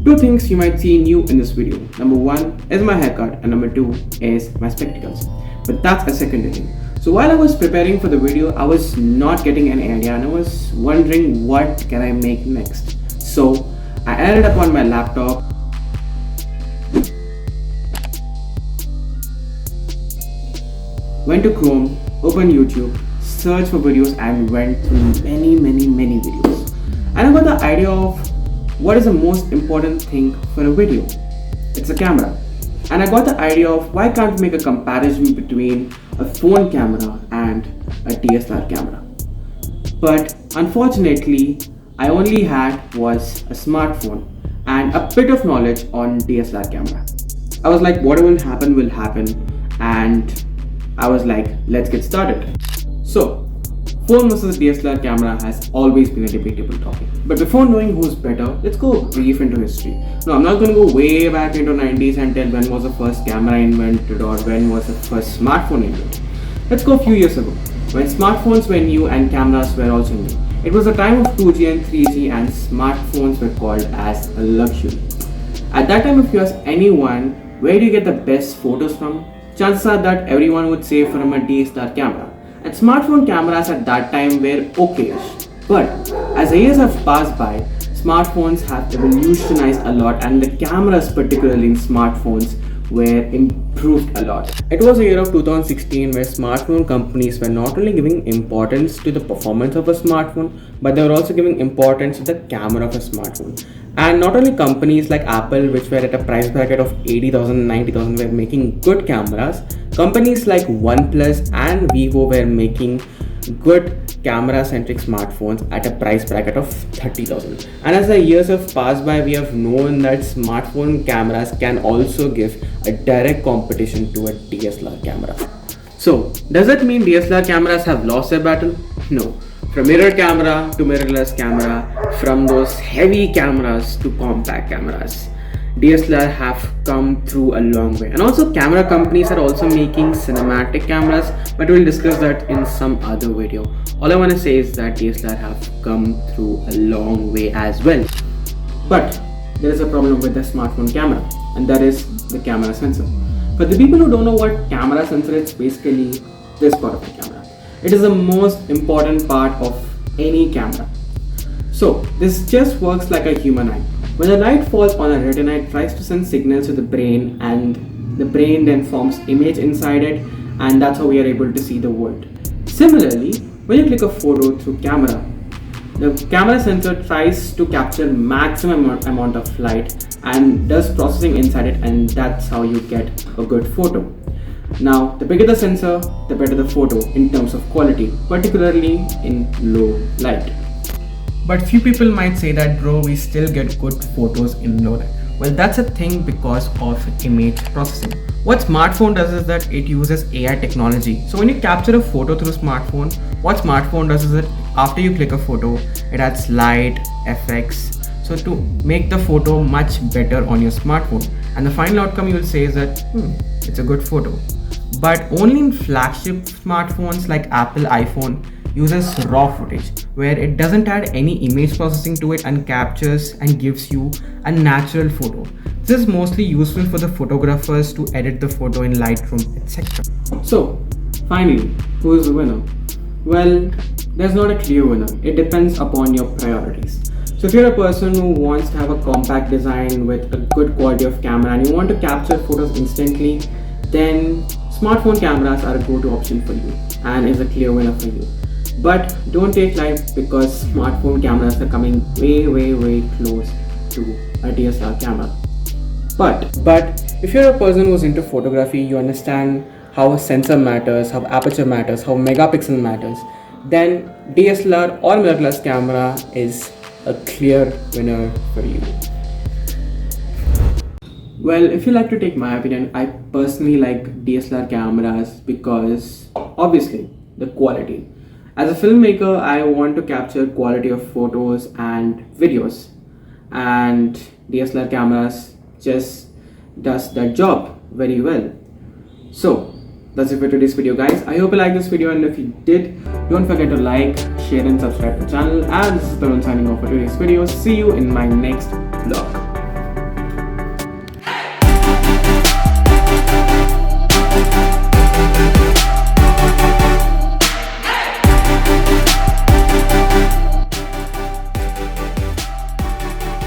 Two things you might see new in this video. Number one is my haircut and number two is my spectacles. But that's a secondary thing. So while I was preparing for the video, I was not getting any idea and I was wondering what can I make next. So I added up on my laptop. Went to Chrome, opened YouTube, searched for videos and went through many videos. And I got the idea of what is the most important thing for a video. It's a camera. And I got the idea of why can't we make a comparison between a phone camera and a DSLR camera. But unfortunately, I only had was a smartphone and a bit of knowledge on DSLR camera. I was like, whatever will happen, and I was like, let's get started. So, phone versus DSLR camera has always been a debatable topic. But before knowing who's better, let's go brief into history. No, I'm not going to go way back into 90s and tell when was the first camera invented or when was the first smartphone invented. Let's go a few years ago, when smartphones were new and cameras were also new. It was the time of 2G and 3G and smartphones were called as a luxury. At that time, if you ask anyone, where do you get the best photos from? Chances are that everyone would say from a DSLR camera. And smartphone cameras at that time were okayish. But as the years have passed by, smartphones have revolutionized a lot and the cameras, particularly in smartphones, were improved a lot. It was the year of 2016 where smartphone companies were not only giving importance to the performance of a smartphone, but they were also giving importance to the camera of a smartphone. And not only companies like Apple, which were at a price bracket of 80,000, 90,000, were making good cameras, companies like OnePlus and Vivo were making good camera-centric smartphones at a price bracket of 30,000. And as the years have passed by, we have known that smartphone cameras can also give a direct competition to a DSLR camera. So, does that mean DSLR cameras have lost their battle? No. From mirror camera to mirrorless camera, from those heavy cameras to compact cameras, DSLR have come through a long way. And also camera companies are also making cinematic cameras, but we'll discuss that in some other video. All I want to say is that DSLR have come through a long way as well. But there is a problem with the smartphone camera, and that is the camera sensor. For the people who don't know what camera sensor is, basically this part of the camera. It is the most important part of any camera. So this just works like a human eye. When the light falls on a retina, it tries to send signals to the brain and the brain then forms image inside it, and that's how we are able to see the world. Similarly, when you click a photo through camera, the camera sensor tries to capture maximum amount of light and does processing inside it, and that's how you get a good photo. Now, the bigger the sensor, the better the photo in terms of quality, particularly in low light. But few people might say that, bro, we still get good photos in low light. Well, that's a thing because of image processing. What smartphone does is that it uses AI technology. So when you capture a photo through smartphone, what smartphone does is that after you click a photo, it adds light, effects, so to make the photo much better on your smartphone. And the final outcome you will say is that, it's a good photo. But only in flagship smartphones like Apple iPhone uses raw footage, where it doesn't add any image processing to it and captures and gives you a natural photo. This is mostly useful for the photographers to edit the photo in Lightroom, etc. So, finally, who is the winner? Well, there's not a clear winner. It depends upon your priorities. So if you're a person who wants to have a compact design with a good quality of camera and you want to capture photos instantly, then smartphone cameras are a go-to option for you and is a clear winner for you. But don't take light because smartphone cameras are coming way close to a DSLR camera. But if you're a person who's into photography, you understand how a sensor matters, how aperture matters, how megapixel matters, then DSLR or mirrorless camera is a clear winner for you. Well, if you like to take my opinion, I personally like DSLR cameras because obviously the quality. As a filmmaker, I want to capture quality of photos and videos, and DSLR cameras just does that job very well. So that's it for today's video, guys. I hope you liked this video, and if you did, don't forget to like, share and subscribe to the channel. And this is Tarun signing off for today's video. See you in my next vlog.